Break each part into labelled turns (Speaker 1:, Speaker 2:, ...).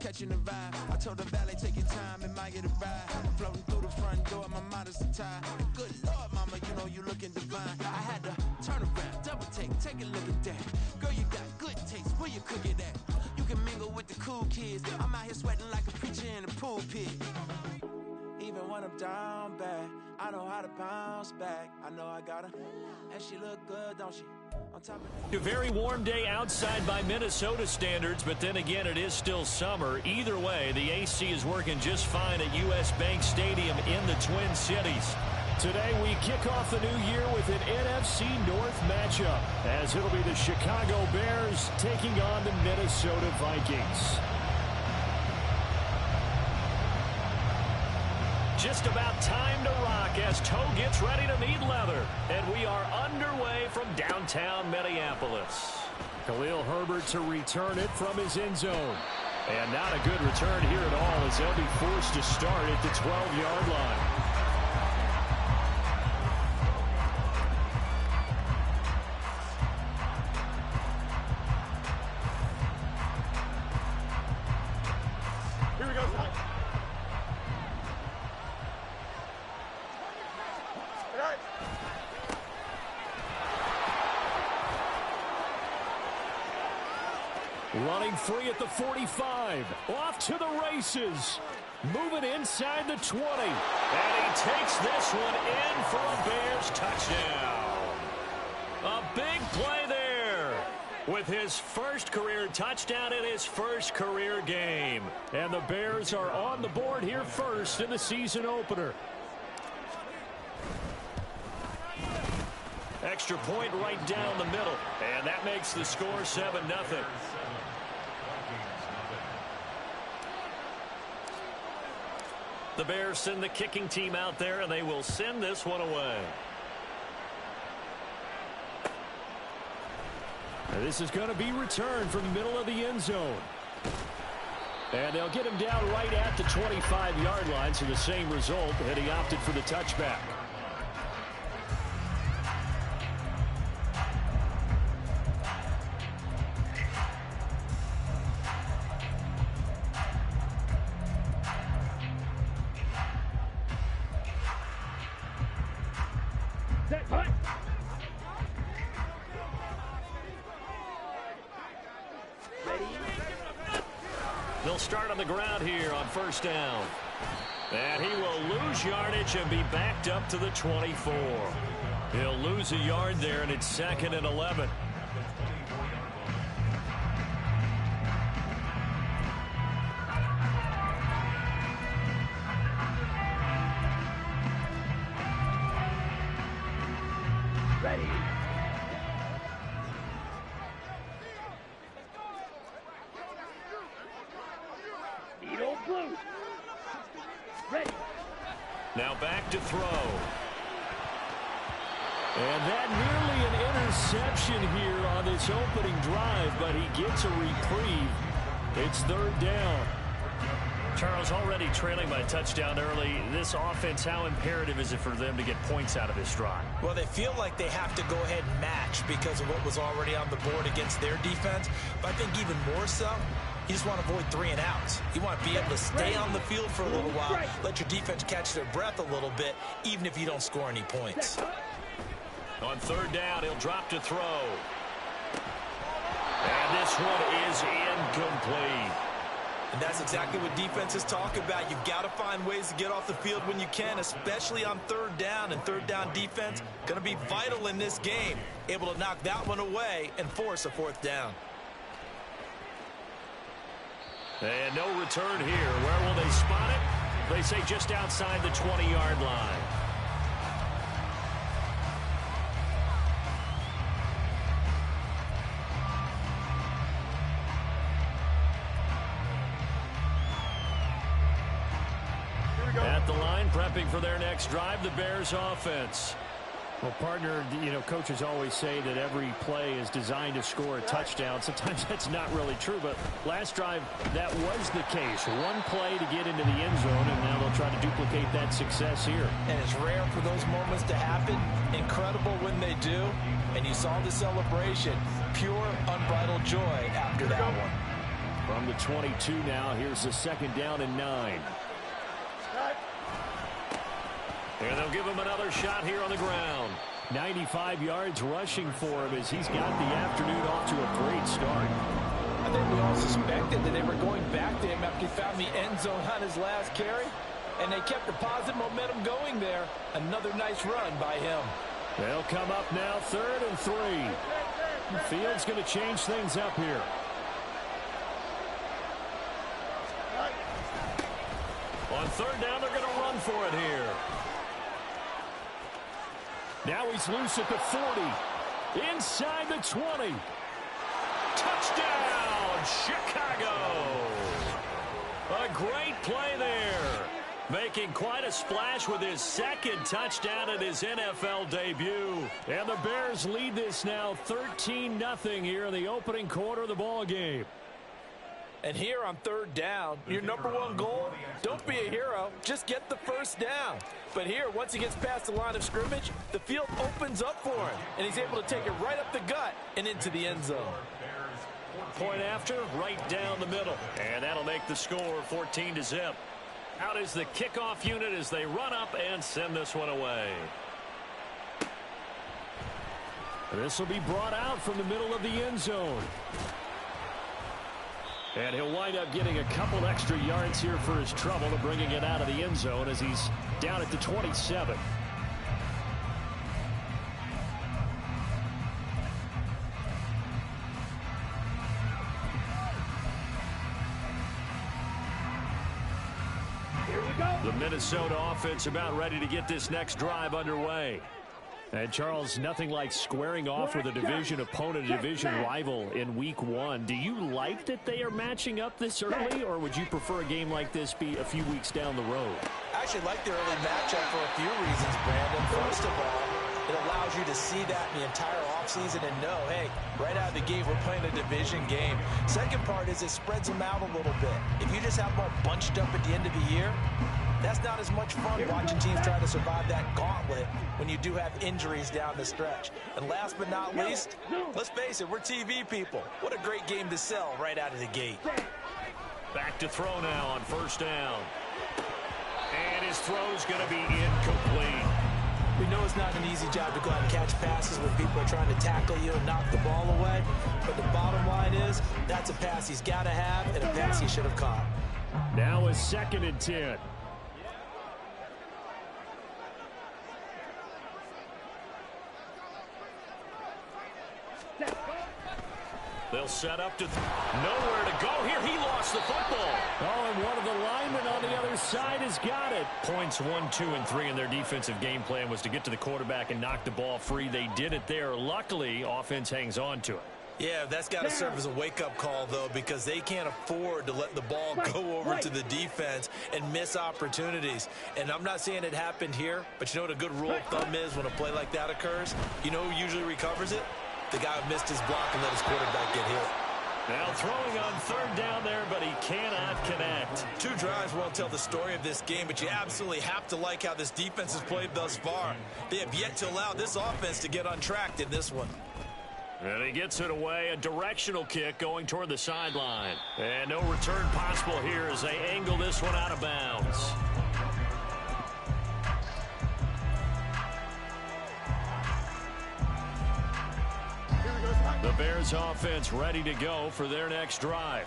Speaker 1: catching the vibe. I told the valet, take your time, admire the ride. Floating through the front door, my modest attire. Good Lord, mama, you know you looking divine. I had to turn around, double take a look at that. Girl, you got good taste, where you cook it at? You can mingle with the cool kids. I'm out here sweating like a preacher in a pool pit. Even when I'm down bad, I know how to bounce back. I know I got her, and she look good, don't she?
Speaker 2: A very warm day outside by Minnesota standards, but then again, it is still summer. Either way, the AC is working just fine at U.S. Bank Stadium in the Twin Cities. Today, we kick off the new year with an NFC North matchup, as it'll be the Chicago Bears taking on the Minnesota Vikings. Just about time to rock as Toe gets ready to meet leather. And we are underway from downtown Minneapolis. Khalil Herbert to return it from his end zone. And not a good return here at all, as they'll be forced to start at the 12-yard line. Running free at the 45. Off to the races. Moving inside the 20. And he takes this one in for a Bears touchdown. A big play there with his first career touchdown in his first career game. And the Bears are on the board here first in the season opener. Extra point right down the middle. And that makes the score 7-0. The Bears send the kicking team out there, and they will send this one away. And this is going to be returned from the middle of the end zone. And they'll get him down right at the 25-yard line, so the same result, and he opted for the touchback. They'll start on the ground here on first down. And he will lose yardage and be backed up to the 24. He'll lose a yard there, and it's 2nd and 11.
Speaker 3: Ready. Blue. Ready.
Speaker 2: Now back to throw. And that nearly an interception here on this opening drive, but he gets a reprieve. It's 3rd down. Charles, already trailing by a touchdown early. This offense, how imperative is it for them to get points out of this drive?
Speaker 4: Well, they feel like they have to go ahead and match because of what was already on the board against their defense. But I think even more so, you just want to avoid 3 and outs. You want to be able to stay on the field for a little while, let your defense catch their breath a little bit, even if you don't score any points.
Speaker 2: On 3rd down, he'll drop to throw. And this one is incomplete.
Speaker 4: And that's exactly what defenses talk about. You've got to find ways to get off the field when you can, especially on 3rd down. And 3rd down defense going to be vital in this game. Able to knock that one away and force a 4th down.
Speaker 2: And no return here. Where will they spot it? They say just outside the 20-yard line. At the line, prepping for their next drive, the Bears offense. Well, partner, coaches always say that every play is designed to score a touchdown. Sometimes that's not really true, but last drive, that was the case. One play to get into the end zone, and now they'll try to duplicate that success here.
Speaker 4: And it's rare for those moments to happen. Incredible when they do. And you saw the celebration. Pure, unbridled joy after that one.
Speaker 2: From the 22 now, here's the second down and 9. And they'll give him another shot here on the ground. 95 yards rushing for him as he's got the afternoon off to a great start.
Speaker 5: I think we all suspected that they were going back to him after he found the end zone on his last carry. And they kept the positive momentum going there. Another nice run by him.
Speaker 2: They'll come up now 3rd and 3. The field's going to change things up here. On 3rd down, they're going to run for it here. Now he's loose at the 40. Inside the 20. Touchdown, Chicago. A great play there. Making quite a splash with his second touchdown in his NFL debut. And the Bears lead this now 13-0 here in the opening quarter of the ball game.
Speaker 5: And here on 3rd down, your #1 goal, don't be a hero, just get the first down. But here, once he gets past the line of scrimmage, the field opens up for him, and he's able to take it right up the gut and into the end zone.
Speaker 2: Point after, right down the middle. And that'll make the score 14-0. Out is the kickoff unit as they run up and send this one away. This will be brought out from the middle of the end zone. And he'll wind up getting a couple extra yards here for his trouble to bringing it out of the end zone as he's down at the 27. The Minnesota offense about ready to get this next drive underway. And, Charles, nothing like squaring off with a division opponent, a division rival in Week 1. Do you like that they are matching up this early, or would you prefer a game like this be a few weeks down the road?
Speaker 4: I actually like the early matchup for a few reasons, Brandon. First of all, it allows you to see that in the entire offseason and know, hey, right out of the gate, we're playing a division game. Second part is it spreads them out a little bit. If you just have them all bunched up at the end of the year, that's not as much fun watching teams try to survive that gauntlet when you do have injuries down the stretch. And last but not least, let's face it, we're TV people. What a great game to sell right out of the gate.
Speaker 2: Back to throw now on 1st down. And his throw's going to be incomplete.
Speaker 5: We know it's not an easy job to go out and catch passes when people are trying to tackle you and knock the ball away. But the bottom line is, that's a pass he's got to have and a pass he should have caught.
Speaker 2: Now a 2nd and 10. They'll set up to nowhere to go here. He lost the football. Oh, and one of the linemen on the other side has got it. Points 1, 2, and 3 in their defensive game plan was to get to the quarterback and knock the ball free. They did it there. Luckily, offense hangs on to it.
Speaker 4: Yeah, that's got to serve as a wake-up call, though, because they can't afford to let the ball go over to the defense and miss opportunities. And I'm not saying it happened here, but you know what a good rule of thumb is when a play like that occurs? You know who usually recovers it? The guy who missed his block and let his quarterback get hit.
Speaker 2: Now throwing on 3rd down there, but he cannot connect.
Speaker 4: 2 drives won't tell the story of this game, but you absolutely have to like how this defense has played thus far. They have yet to allow this offense to get untracked in this one.
Speaker 2: And he gets it away, a directional kick going toward the sideline. And no return possible here as they angle this one out of bounds. The Bears offense ready to go for their next drive.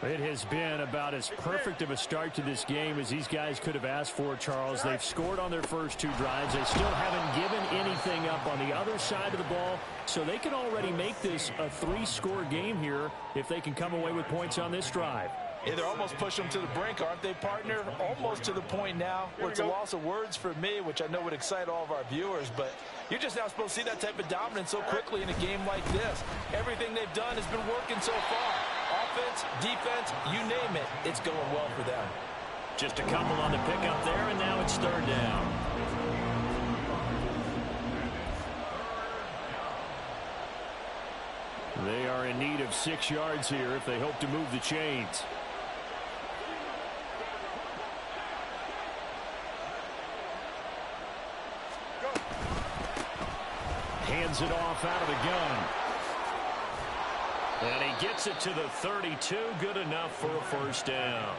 Speaker 2: It has been about as perfect of a start to this game as these guys could have asked for, Charles. They've scored on their first 2 drives. They still haven't given anything up on the other side of the ball, so they can already make this a 3-score game here if they can come away with points on this drive.
Speaker 5: Yeah, they're almost pushing them to the brink, aren't they, partner? Almost to the point now where it's a loss of words for me, which I know would excite all of our viewers, but you're just not supposed to see that type of dominance so quickly in a game like this. Everything they've done has been working so far. Offense, defense, you name it, it's going well for them.
Speaker 2: Just a couple on the pickup there, and now it's 3rd down. They are in need of 6 yards here if they hope to move the chains. Hands it off out of the gun. And he gets it to the 32. Good enough for a first down.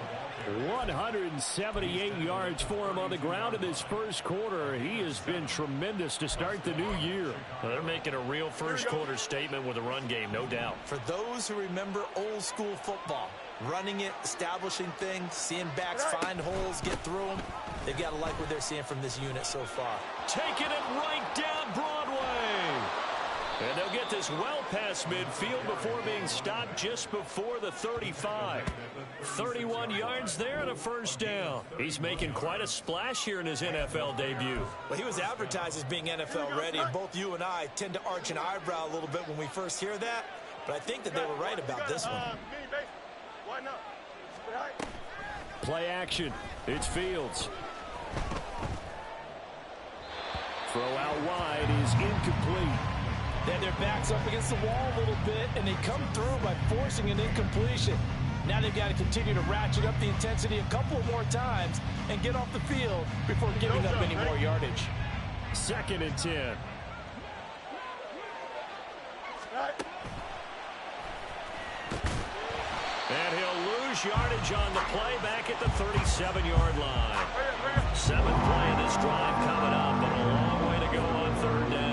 Speaker 2: 178 yards for him on the ground in this first quarter. He has been tremendous to start the new year.
Speaker 5: Well, they're making a real first quarter statement with a run game, no doubt.
Speaker 4: For those who remember old school football, running it, establishing things, seeing backs find holes, get through them, they've got to like what they're seeing from this unit so far.
Speaker 2: Taking it right down Broadway. And they'll get this well past midfield before being stopped just before the 35. 31 yards there and a first down. He's making quite a splash here in his NFL debut.
Speaker 4: Well, he was advertised as being NFL ready, and both you and I tend to arch an eyebrow a little bit when we first hear that, but I think that they were right about this one.
Speaker 2: Play action. It's Fields. Throw out wide is incomplete.
Speaker 5: They had their backs up against the wall a little bit, and they come through by forcing an incompletion. Now they've got to continue to ratchet up the intensity a couple more times and get off the field before giving up any more yardage.
Speaker 2: 2nd and 10. And he'll lose yardage on the play back at the 37-yard line. 7th play of this drive coming up, but a long way to go on 3rd down.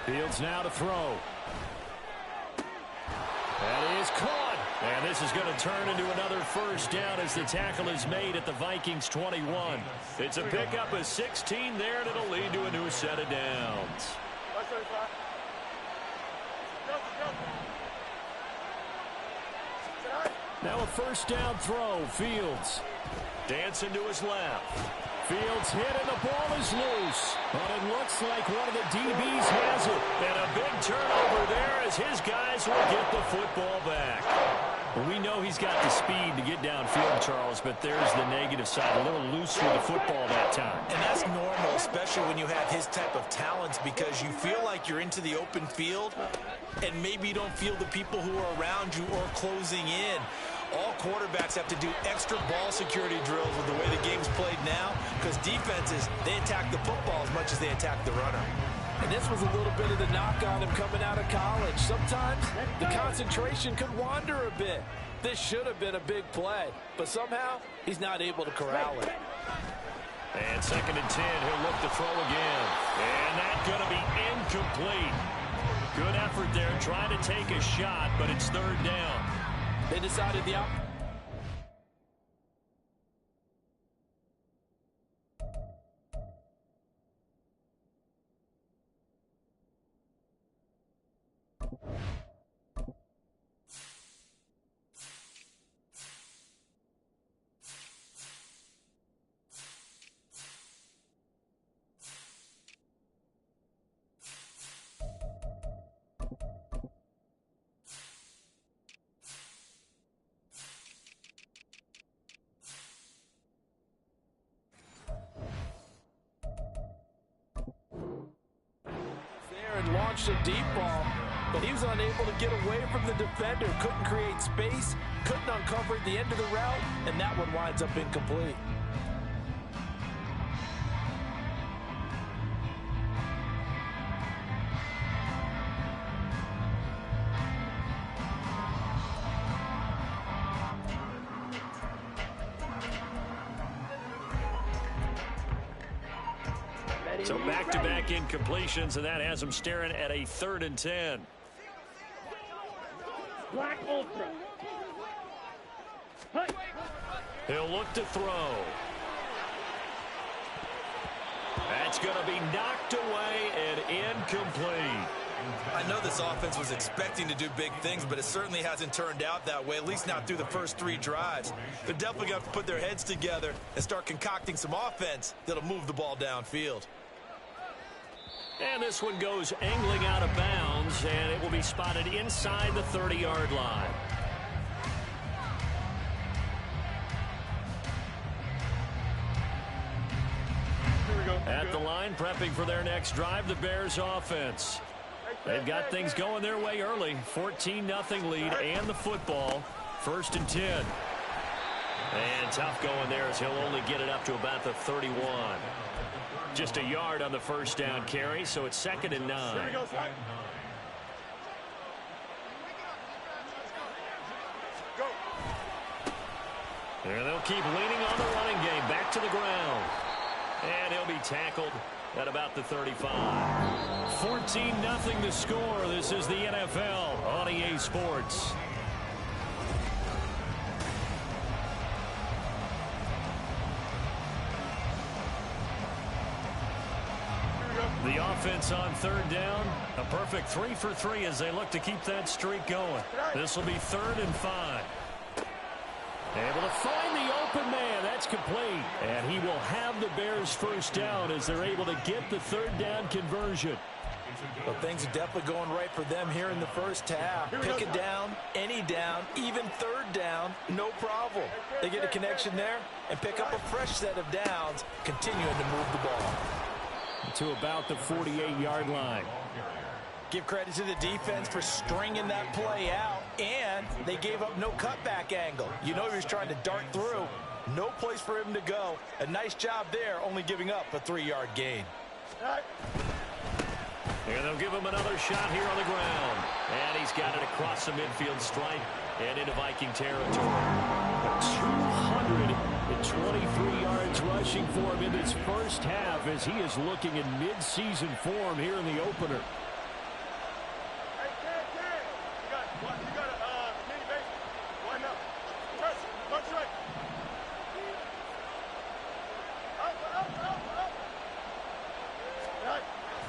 Speaker 2: Fields now to throw. That is caught. And this is going to turn into another first down as the tackle is made at the Vikings 21. It's a pickup of 16 there, and it'll lead to a new set of downs. Now a first down throw. Fields dancing to his left. Fields hit and the ball is loose. But it looks like one of the DBs has it. And a big turnover there as his guys will get the football back. Well, we know he's got the speed to get downfield, Charles, but there's the negative side. A little loose with the football that time.
Speaker 4: And that's normal, especially when you have his type of talents, because you feel like you're into the open field and maybe you don't feel the people who are around you or closing in. All quarterbacks have to do extra ball security drills with the way the game's played now, because defenses, they attack the football as much as they attack the runner.
Speaker 5: And this was a little bit of the knock on him coming out of college. Sometimes the concentration could wander a bit. This should have been a big play, but somehow he's not able to corral it.
Speaker 2: And 2nd and 10, he'll look to throw again. And that's going to be incomplete. Good effort there, trying to take a shot, but it's 3rd down.
Speaker 5: They decided the out. Launched a deep ball, but he was unable to get away from the defender. Couldn't create space, couldn't uncover the end of the route, and that one winds up incomplete.
Speaker 2: So back-to-back incompletions, and that has him staring at a 3rd and 10.
Speaker 3: Black Ultra.
Speaker 2: He'll look to throw. That's going to be knocked away and incomplete.
Speaker 4: I know this offense was expecting to do big things, but it certainly hasn't turned out that way, at least not through the first 3 drives. They're definitely going to have to put their heads together and start concocting some offense that'll move the ball downfield.
Speaker 2: And this one goes angling out of bounds, and it will be spotted inside the 30-yard line.
Speaker 3: Here we go.
Speaker 2: At the line, prepping for their next drive, the Bears offense. They've got things going their way early. 14-0 lead and the football. 1st and 10. And tough going there as he'll only get it up to about the 31. Just a yard on the first down carry, so it's 2nd and 9. There they'll keep leaning on the running game. Back to the ground. And he'll be tackled at about the 35. 14-0 the score. This is the NFL on EA Sports. The offense on 3rd down. A perfect 3 for 3 as they look to keep that streak going. This will be 3rd and 5. Able to find the open man. That's complete. And he will have the Bears first down as they're able to get the 3rd down conversion.
Speaker 4: Well, things are definitely going right for them here in the first half. Pick a down, any down, even 3rd down, no problem. They get a connection there and pick up a fresh set of downs, continuing to move the ball.
Speaker 2: To about the 48-yard line.
Speaker 4: Give credit to the defense for stringing that play out, and they gave up no cutback angle. You know he was trying to dart through. No place for him to go. A nice job there, only giving up a 3-yard gain.
Speaker 2: And they'll give him another shot here on the ground. And he's got it across the midfield stripe and into Viking territory. 223 yards rushing for him in this first half as he is looking in mid-season form here in the opener.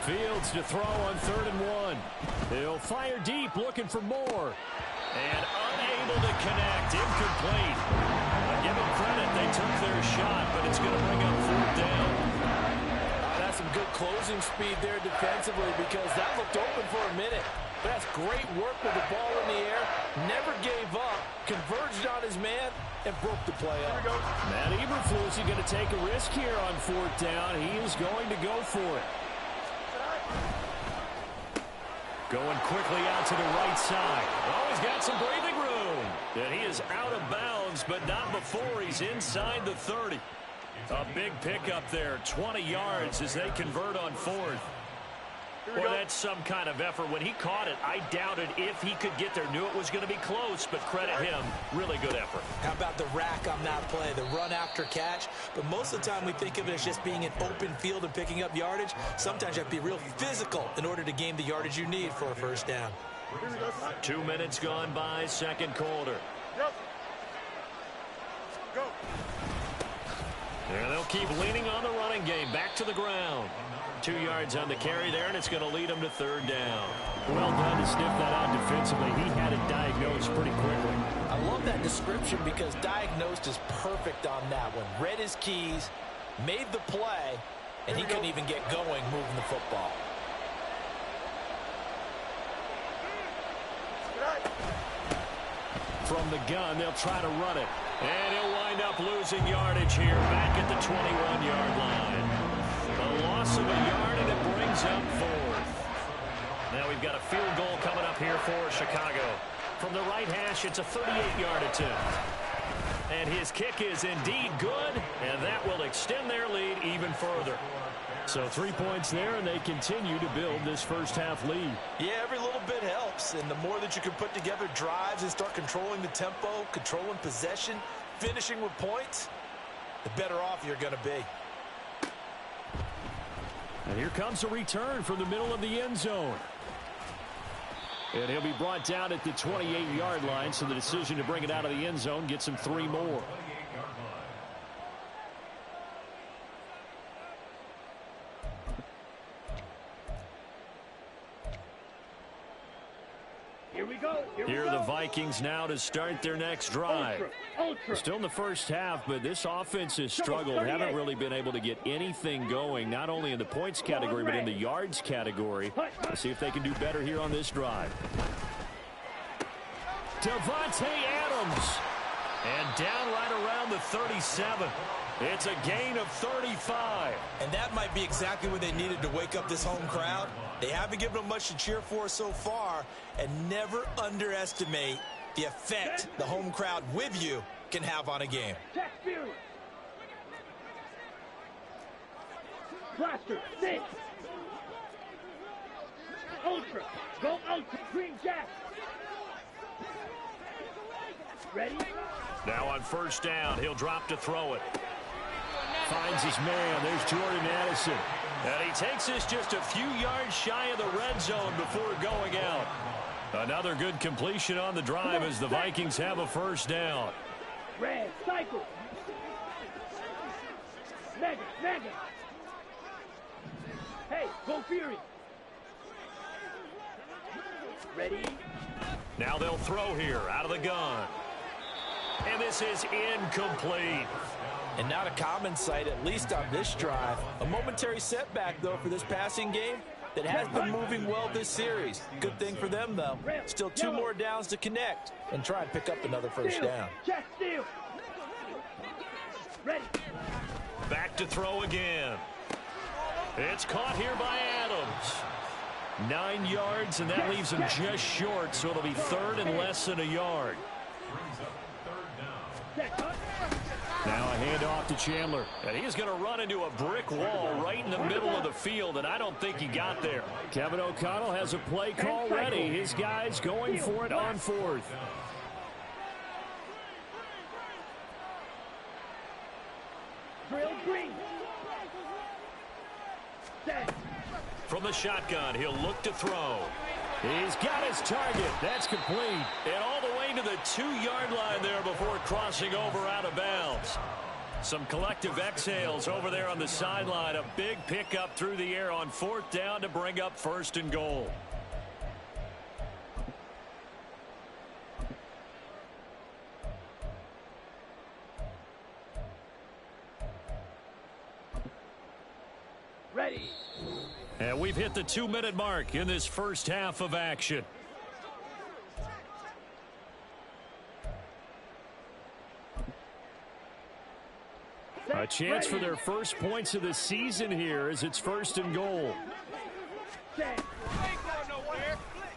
Speaker 2: Fields to throw on 3rd and 1. He'll fire deep, looking for more. And unable to connect. Incomplete. Give them credit. They took their shot, but it's going to bring up 4th down.
Speaker 4: That's some good closing speed there defensively because that looked open for a minute. But that's great work with the ball in the air. Never gave up. Converged on his man and broke the play up.
Speaker 2: Matt Eberflus is going to take a risk here on 4th down. He is going to go for it. Going quickly out to the right side. Oh, he's got some breathing room. And he is out of bounds, but not before he's inside the 30. A big pickup there, 20 yards as they convert on 4th. Well, that's some kind of effort. When he caught it, I doubted if he could get there. Knew it was going to be close, but credit him. Really good effort.
Speaker 4: How about the rack on that play, the run after catch? But most of the time we think of it as just being an open field and picking up yardage. Sometimes you have to be real physical in order to gain the yardage you need for a first down.
Speaker 2: 2 minutes gone by, 2nd quarter. And they'll keep leaning on the running game. Back to the ground. 2 yards on the carry there, and it's going to lead him to 3rd down. Well done to sniff that out defensively. He had it diagnosed pretty quickly.
Speaker 4: I love that description because diagnosed is perfect on that one. Read his keys, made the play, and he couldn't even get going moving the football.
Speaker 2: From the gun, they'll try to run it. And he'll wind up losing yardage here back at the 21-yard line. A loss of a yard, and it brings up 4th. Now we've got a field goal coming up here for Chicago. From the right hash, it's a 38-yard attempt. And his kick is indeed good, and that will extend their lead even further. So 3 points there, and they continue to build this first half lead.
Speaker 4: Yeah, every little bit helps, and the more that you can put together drives and start controlling the tempo, controlling possession, finishing with points, the better off you're going to be.
Speaker 2: And here comes a return from the middle of the end zone. And he'll be brought down at the 28-yard line, so the decision to bring it out of the end zone gets him 3 more. Here are the Vikings now to start their next drive. Still in the first half, but this offense has struggled. Haven't really been able to get anything going, not only in the points category, but in the yards category. Let's see if they can do better here on this drive. Devontae Adams. And down right around the 37. It's a gain of 35.
Speaker 4: And that might be exactly what they needed to wake up this home crowd. They haven't given them much to cheer for so far, and never underestimate the effect the home crowd with you can have on a game.
Speaker 3: Blaster, 6. Ultra, go ultra, green jack. Ready?
Speaker 2: Now on first down, he'll drop to throw it. Finds his man. There's Jordan Addison. And he takes this just a few yards shy of the red zone before going out. Another good completion on the drive as the Vikings have a first down.
Speaker 3: Red, cycle. Mega. Hey, go Fury. Ready?
Speaker 2: Now they'll throw here out of the gun. And this is incomplete.
Speaker 4: And not a common sight, at least on this drive. A momentary setback, though, for this passing game that has been moving well this series. Good thing for them, though. Still 2 more downs to connect and try and pick up another first down.
Speaker 3: Check steal. Ready.
Speaker 2: Back to throw again. It's caught here by Adams. 9 yards, and that leaves him just short, so it'll be third and less than a yard. Now a handoff to Chandler. And he's going to run into a brick wall right in the middle of the field, and I don't think he got there. Kevin O'Connell has a play call ready. His guys going for it on fourth.
Speaker 3: Drill green.
Speaker 2: From the shotgun, he'll look to throw. He's got his target. That's complete. And all the way to the 2-yard line there before crossing over out of bounds. Some collective exhales over there on the sideline. A big pickup through the air on fourth down to bring up first and goal.
Speaker 3: Ready.
Speaker 2: And we've hit the 2-minute mark in this first half of action. A chance for their first points of the season here as it's first and goal.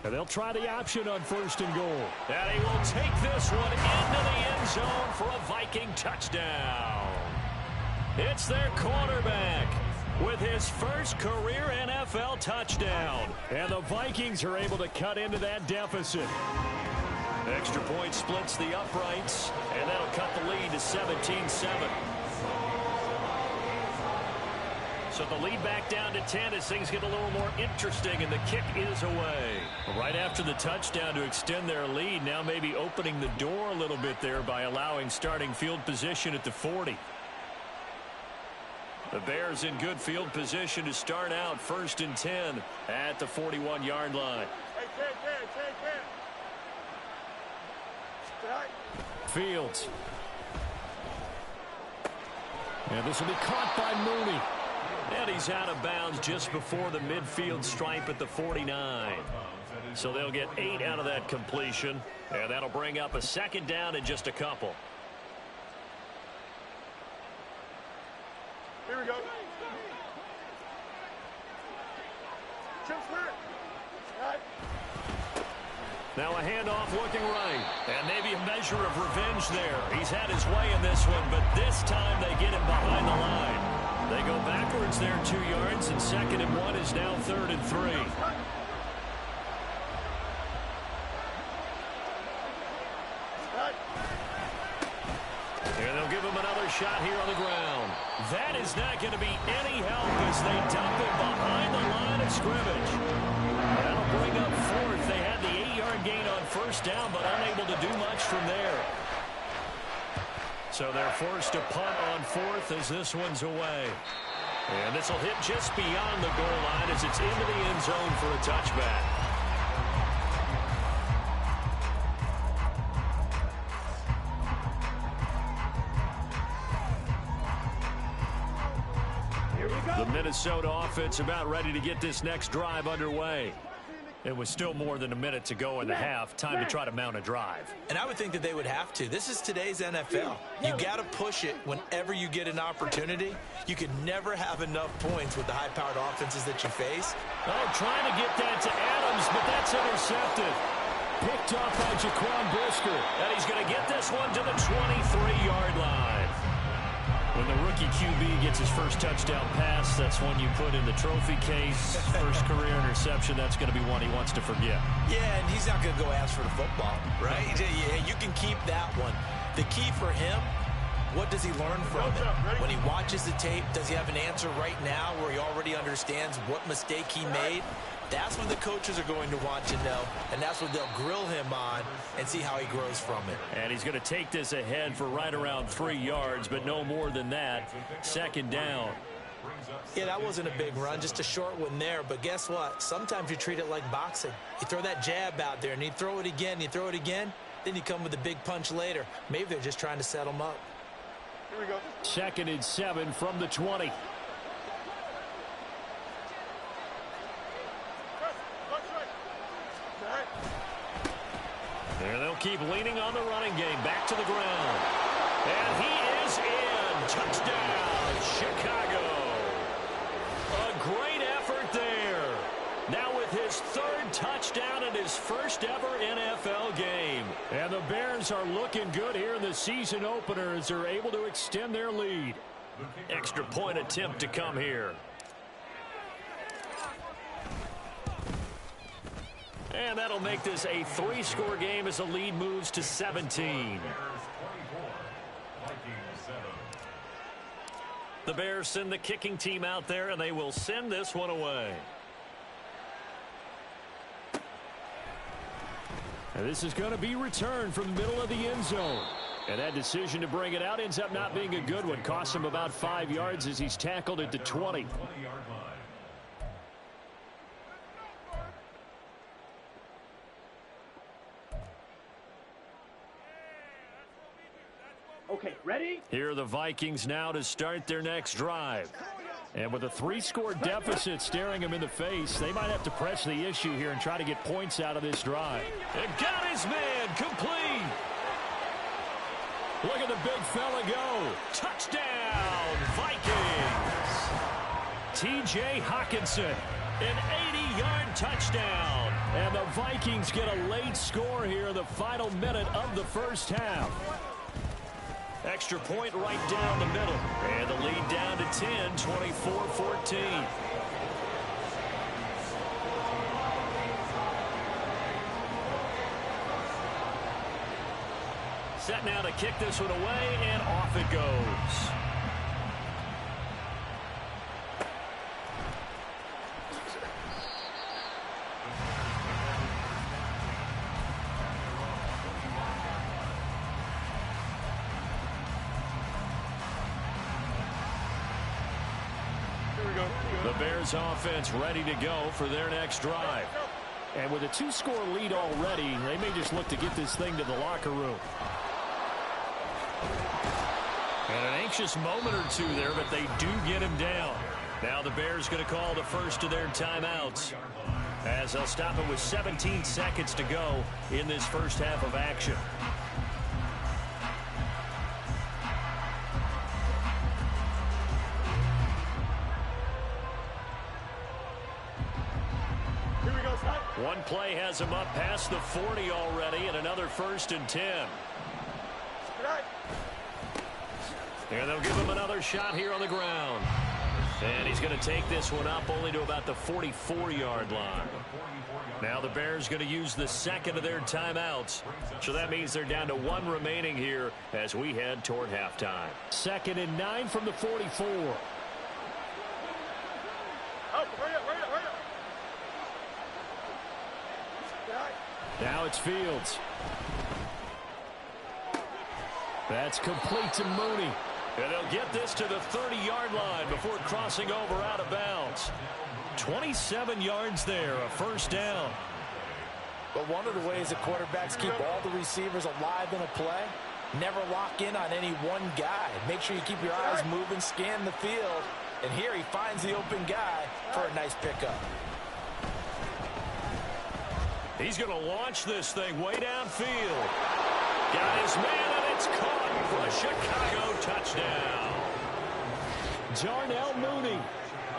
Speaker 2: And they'll try the option on first and goal. And he will take this one into the end zone for a Viking touchdown. It's their quarterback with his first career NFL touchdown. And the Vikings are able to cut into that deficit. Extra point splits the uprights, and that'll cut the lead to 17-7. So the lead back down to 10 as things get a little more interesting, and the kick is away. Right after the touchdown to extend their lead, now maybe opening the door a little bit there by allowing starting field position at the 40. The Bears in good field position to start out first and 10 at the 41-yard line. Fields. And this will be caught by Mooney. And he's out of bounds just before the midfield stripe at the 49. So they'll get 8 out of that completion. And that'll bring up a second down in just a couple.
Speaker 6: Here we go.
Speaker 2: Now a handoff looking right. And maybe a measure of revenge there. He's had his way in this one, but this time they get him behind the line. They go backwards there 2 yards, and 2nd and 1 is now 3rd and 3. And they'll give him another shot here on the ground. That is not going to be any help as they dump him behind the line of scrimmage. That'll bring up 4th. They had the 8-yard gain on first down, but unable to do much from there. So they're forced to punt on 4th as this one's away. And this will hit just beyond the goal line as it's into the end zone for a touchback.
Speaker 3: Here we go.
Speaker 2: The Minnesota offense about ready to get this next drive underway. It was still more than a minute to go in the half. Time to try to mount a drive.
Speaker 4: And I would think that they would have to. This is today's NFL. You got to push it whenever you get an opportunity. You can never have enough points with the high-powered offenses that you face.
Speaker 2: Oh, trying to get that to Adams, but that's intercepted. Picked off by Jaquan Brisker. And he's going to get this one to the 23-yard line. When the rookie QB gets his first touchdown pass, that's one you put in the trophy case. First career interception, that's going to be one he wants to forget.
Speaker 4: Yeah, and he's not going to go ask for the football, right? Yeah, you can keep that one. The key for him, what does he learn from it? When he watches the tape, does he have an answer right now where he already understands what mistake he made? That's what the coaches are going to want to know, and that's what they'll grill him on and see how he grows from it.
Speaker 2: And he's going to take this ahead for right around 3 yards, but no more than that. Second down.
Speaker 4: Yeah, that wasn't a big run, just a short one there. But guess what? Sometimes you treat it like boxing. You throw that jab out there, and you throw it again, you throw it again, then you come with a big punch later. Maybe they're just trying to set him up.
Speaker 3: Here we go.
Speaker 2: 2nd and 7 from the 20. There they'll keep leaning on the running game. Back to the ground. And he is in. Touchdown, Chicago. A great effort there. Now with his 3rd touchdown in his first ever NFL game. And the Bears are looking good here in the season opener as they're able to extend their lead. Extra point attempt to come here. And that'll make this a 3-score game as the lead moves to 17. The Bears send the kicking team out there, and they will send this one away. And this is going to be returned from the middle of the end zone. And that decision to bring it out ends up not being a good one. Costs him about 5 yards as he's tackled at the 20.
Speaker 3: Okay, ready?
Speaker 2: Here are the Vikings now to start their next drive. And with a 3-score deficit staring them in the face, they might have to press the issue here and try to get points out of this drive. And got his man complete. Look at the big fella go. Touchdown, Vikings. T.J. Hawkinson, an 80-yard touchdown. And the Vikings get a late score here in the final minute of the first half. Extra point right down the middle. And the lead down to 10, 24-14. Set now to kick this one away, and off it goes. The Bears offense ready to go for their next drive. And with a 2-score lead already, they may just look to get this thing to the locker room. And an anxious moment or two there, but they do get him down. Now the Bears going to call the first of their timeouts, as they'll stop it with 17 seconds to go in this first half of action. One play has him up past the 40 already, and another 1st and 10. And they'll give him another shot here on the ground. And he's going to take this one up only to about the 44-yard line. Now the Bears going to use the 2nd of their timeouts. So that means they're down to 1 remaining here as we head toward halftime. 2nd and 9 from the 44. Now it's Fields. That's complete to Mooney. And they'll get this to the 30-yard line before crossing over out of bounds. 27 yards there, a 1st down.
Speaker 4: But one of the ways that quarterbacks keep all the receivers alive in a play, never lock in on any one guy. Make sure you keep your eyes moving, scan the field. And here he finds the open guy for a nice pickup.
Speaker 2: He's going to launch this thing way downfield. Got his man, and it's caught for a Chicago touchdown. Darnell Mooney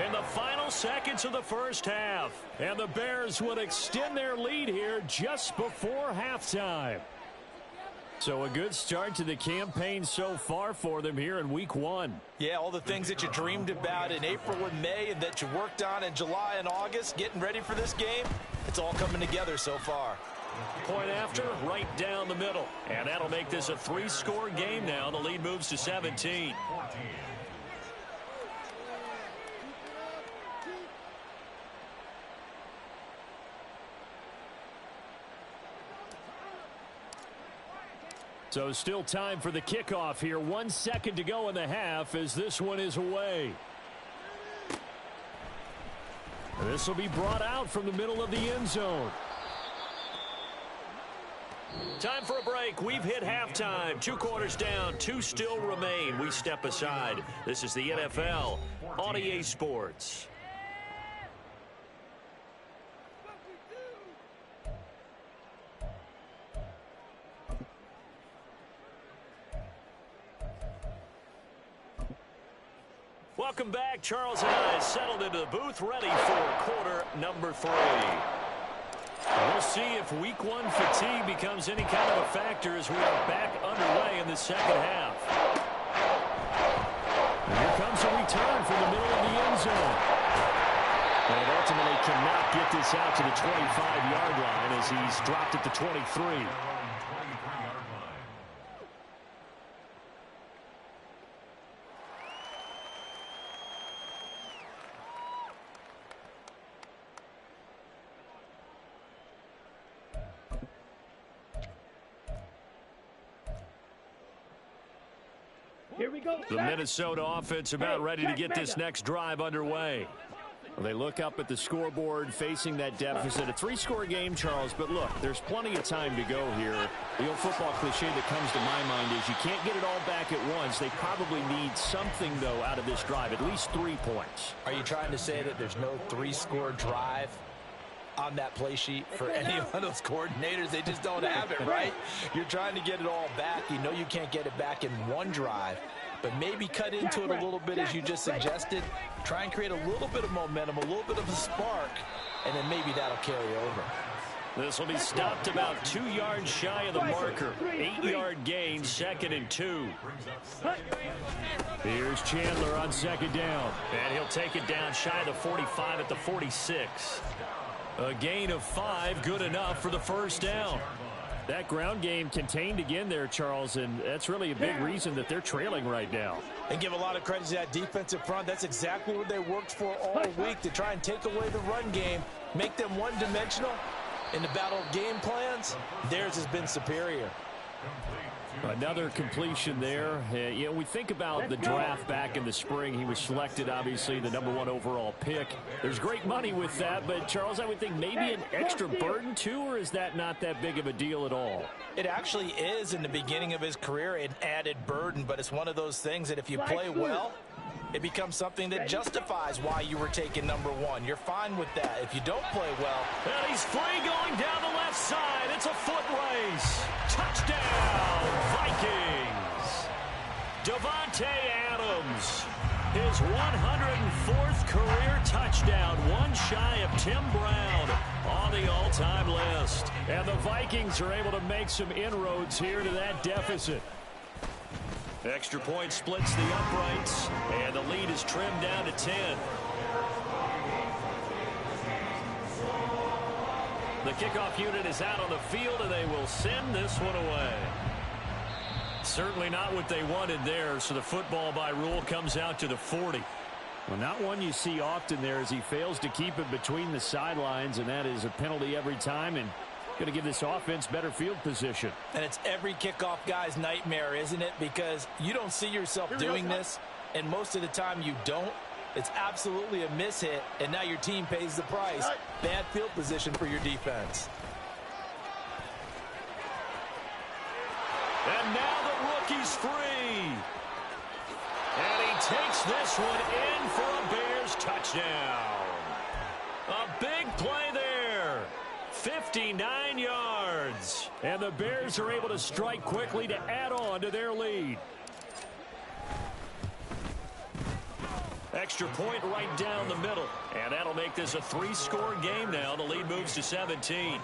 Speaker 2: in the final seconds of the first half. And the Bears would extend their lead here just before halftime. So a good start to the campaign so far for them here in week 1.
Speaker 4: Yeah, all the things that you dreamed about in April and May and that you worked on in July and August, getting ready for this game, it's all coming together so far.
Speaker 2: Point after, right down the middle. And that'll make this a 3-score game now. The lead moves to 17. So still time for the kickoff here. 1 second to go in the half as this one is away. This will be brought out from the middle of the end zone. Time for a break. We've hit halftime. 2 quarters down. 2 still remain. We step aside. This is the NFL on EA Sports. Welcome back. Charles and I settled into the booth, ready for quarter number 3. We'll see if week 1 fatigue becomes any kind of a factor as we are back underway in the second half. And here comes a return from the middle of the end zone. And ultimately cannot get this out to the 25-yard line as he's dropped at the 23.
Speaker 3: Here we go.
Speaker 2: The Minnesota offense about ready to get this next drive underway. Well, they look up at the scoreboard facing that deficit. A 3-score game, Charles, but look, there's plenty of time to go here. The old football cliche that comes to my mind is you can't get it all back at once. They probably need something, though, out of this drive, at least 3 points.
Speaker 4: Are you trying to say that there's no 3-score drive on that play sheet for any one of those coordinators? They just don't have it, right? You're trying to get it all back. You know you can't get it back in one drive, but maybe cut into it a little bit as you just suggested. Try and create a little bit of momentum, a little bit of a spark, and then maybe that'll carry over.
Speaker 2: This will be stopped about 2 yards shy of the marker. 8-yard gain, 2nd and 2. Here's Chandler on 2nd down. And he'll take it down shy of the 45 at the 46. A gain of 5, good enough for the first down. That ground game contained again there, Charles, and that's really a big reason that they're trailing right now.
Speaker 4: And give a lot of credit to that defensive front. That's exactly what they worked for all week, to try and take away the run game, make them one-dimensional. In the battle of game plans, theirs has been superior.
Speaker 2: Another completion there. You know, we think about the draft back in the spring. He was selected, obviously, the #1 overall pick. There's great money with that, but, Charles, I would think maybe an extra burden, too, or is that not that big of a deal at all?
Speaker 4: It actually is in the beginning of his career, an added burden, but it's one of those things that if you play well, it becomes something that justifies why you were taken #1. You're fine with that. If you don't play well.
Speaker 2: And he's free going down the left side. It's a foot race. Touchdown, Vikings. Davante Adams, his 104th career touchdown, one shy of Tim Brown on the all-time list. And the Vikings are able to make some inroads here to that deficit. Extra point splits the uprights, and the lead is trimmed down to 10. The kickoff unit is out on the field, and they will send this one away. Certainly not what they wanted there, so the football by rule comes out to the 40. Well, not one you see often there as he fails to keep it between the sidelines, and that is a penalty every time, and going to give this offense better field position.
Speaker 4: And it's every kickoff guy's nightmare, isn't it? Because you don't see yourself doing this, and most of the time you don't. It's absolutely a mishit, and now your team pays the price. Bad field position for your defense.
Speaker 2: And now the rookie's free. And he takes this one in for a Bears touchdown. A big play there. 59 yards. And the Bears are able to strike quickly to add on to their lead. Extra point right down the middle. And that'll make this a 3-score game now. The lead moves to 17.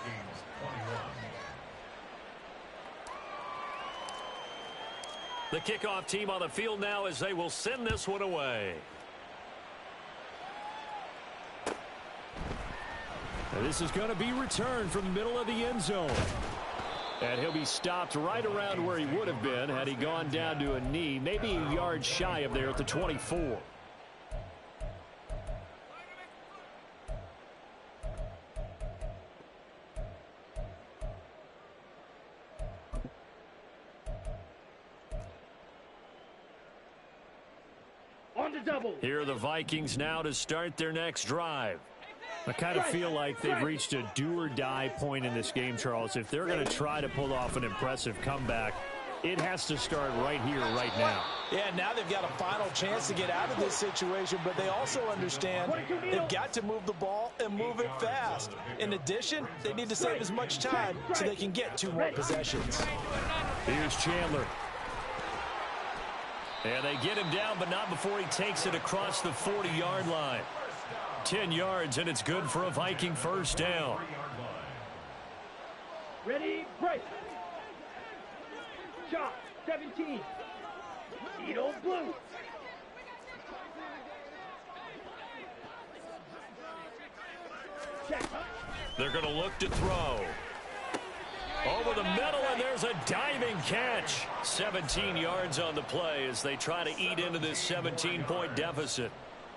Speaker 2: The kickoff team on the field now as they will send this one away. And this is going to be returned from the middle of the end zone. And he'll be stopped right around where he would have been had he gone down to a knee, maybe a yard shy of there at the 24. Here are the Vikings now to start their next drive. I kind of feel like they've reached a do-or-die point in this game, Charles. If they're going to try to pull off an impressive comeback, it has to start right here, right now.
Speaker 4: Yeah, now they've got a final chance to get out of this situation, but they also understand they've got to move the ball and move it fast. In addition, they need to save as much time so they can get 2 more possessions.
Speaker 2: Here's Chandler. And they get him down, but not before he takes it across the 40-yard line. 10 yards, and it's good for a Viking first down.
Speaker 3: Ready, break. Shot, 17. Edo blue. Check.
Speaker 2: They're going to look to throw. Over the middle, and there's a diving catch. 17 yards on the play as they try to eat into this 17-point deficit.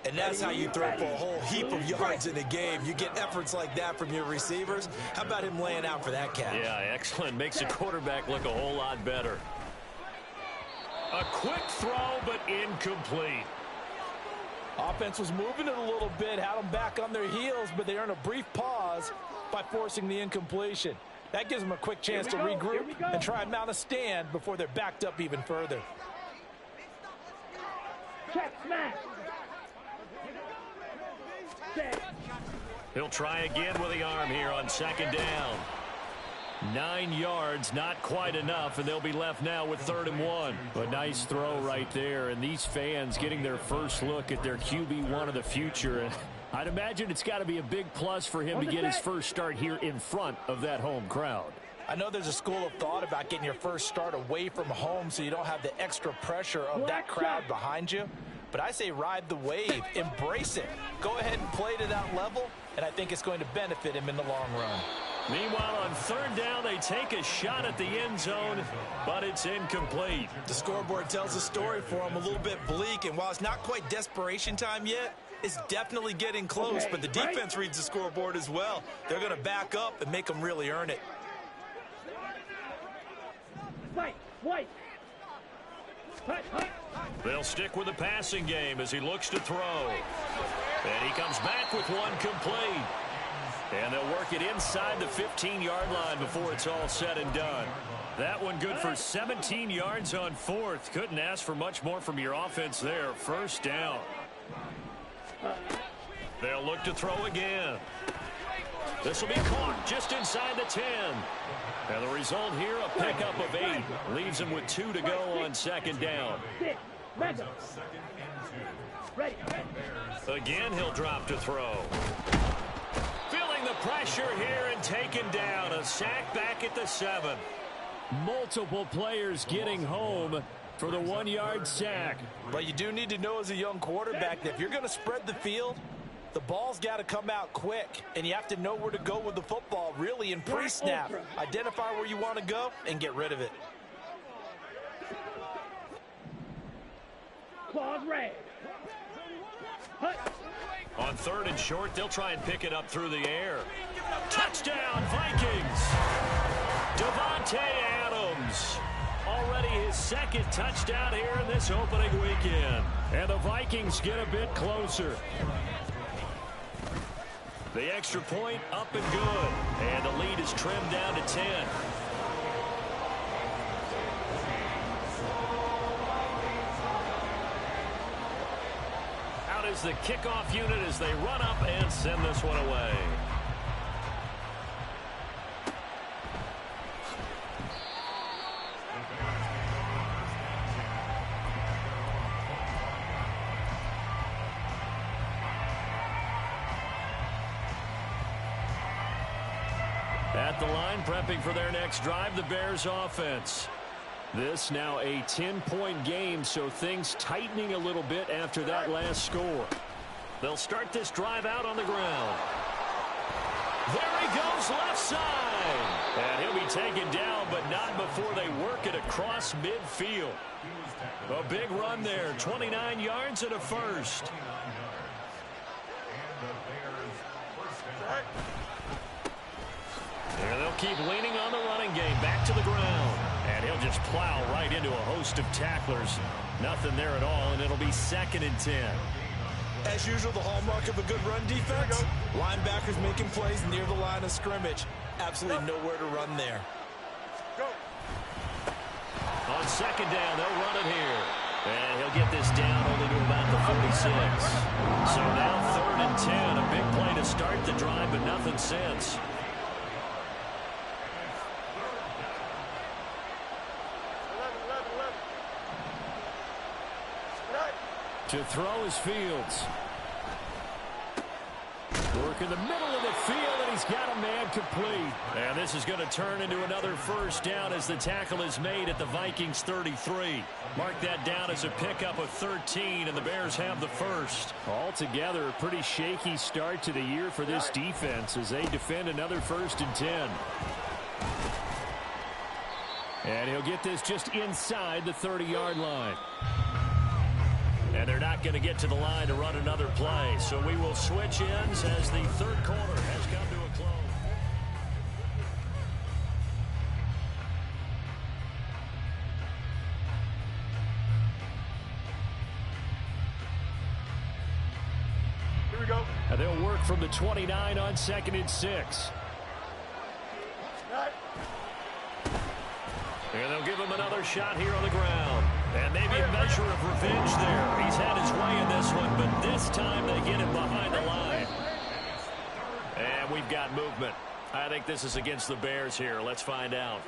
Speaker 4: And that's how you throw for a whole heap of yards in a game. You get efforts like that from your receivers. How about him laying out for that catch?
Speaker 2: Yeah, excellent. Makes the quarterback look a whole lot better. A quick throw, but incomplete.
Speaker 4: Offense was moving it a little bit, had them back on their heels, but they earned a brief pause by forcing the incompletion. That gives them a quick chance to regroup and try and mount a stand before they're backed up even further.
Speaker 3: Check, smash.
Speaker 2: He'll try again with the arm here on second down. 9 yards, not quite enough, and they'll be left now with 3rd and 1. A nice throw right there, and these fans getting their first look at their QB1 of the future. And I'd imagine it's got to be a big plus for him to get his first start here in front of that home crowd.
Speaker 4: I know there's a school of thought about getting your first start away from home so you don't have the extra pressure of that crowd behind you. But I say ride the wave, embrace it. Go ahead and play to that level, and I think it's going to benefit him in the long run.
Speaker 2: Meanwhile, on 3rd down, they take a shot at the end zone, but it's incomplete.
Speaker 4: The scoreboard tells a story for him, a little bit bleak, and while it's not quite desperation time yet, it's definitely getting close, but the defense reads the scoreboard as well. They're going to back up and make them really earn it.
Speaker 3: White.
Speaker 2: They'll stick with the passing game as he looks to throw. And he comes back with one complete. And they'll work it inside the 15-yard line before it's all said and done. That one good for 17 yards on 4th. Couldn't ask for much more from your offense there. First down. They'll look to throw again. This will be caught just inside the 10. And the result here, a pickup of 8. Leaves him with 2 to go on second down. Again, he'll drop to throw. Feeling the pressure here and taken down. A sack back at the 7. Multiple players getting home for the 1-yard sack.
Speaker 4: But you do need to know as a young quarterback that if you're going to spread the field, the ball's got to come out quick, and you have to know where to go with the football, really, in pre-snap. Identify where you want to go and get rid of it.
Speaker 3: Claws red.
Speaker 2: On 3rd and short, they'll try and pick it up through the air. Touchdown, Vikings! Davante Adams. Already his 2nd touchdown here in this opening weekend. And the Vikings get a bit closer. The extra point up and good. And the lead is trimmed down to 10. Out is the kickoff unit as they run up and send this one away. prepping for their next drive, the Bears offense. This now a 10-point game, so things tightening a little bit after that last score. They'll start this drive out on the ground. There he goes, left side. And he'll be taken down, but not before they work it across midfield. A big run there, 29 yards and a first. There they'll keep leaning on the running game, back to the ground. And he'll just plow right into a host of tacklers. Nothing there at all, and it'll be 2nd and 10.
Speaker 4: As usual, the hallmark of a good run defense, linebackers making plays near the line of scrimmage. Absolutely nowhere to run there.
Speaker 2: On 2nd down, they'll run it here. And he'll get this down only to about the 46. So now 3rd and 10, a big play to start the drive, but nothing since. To throw is Fields. Work in the middle of the field, and he's got a man complete. And this is going to turn into another first down as the tackle is made at the Vikings 33. Mark that down as a pickup of 13, and the Bears have the first. Altogether, a pretty shaky start to the year for this defense as they defend another 1st and 10. And he'll get this just inside the 30-yard line. And they're not going to get to the line to run another play. So we will switch ends as the 3rd quarter has come to a close.
Speaker 5: Here we go.
Speaker 2: And they'll work from the 29 on 2nd and 6. And they'll give him another shot here on the ground. And maybe a measure of revenge there. He's had his way in this one, but this time they get him behind the line. And we've got movement. I think this is against the Bears here. Let's find out.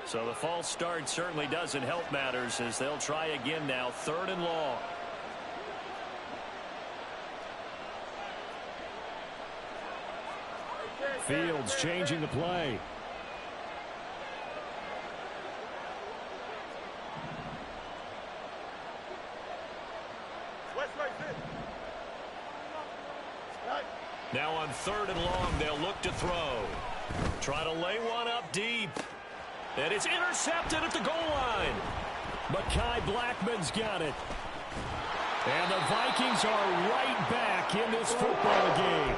Speaker 2: So the false start certainly doesn't help matters as they'll try again now, 3rd and long. Fields changing the play. Now on 3rd and long, they'll look to throw. Try to lay one up deep. And it's intercepted at the goal line. Mekhi Blackman's got it. And the Vikings are right back in this football game.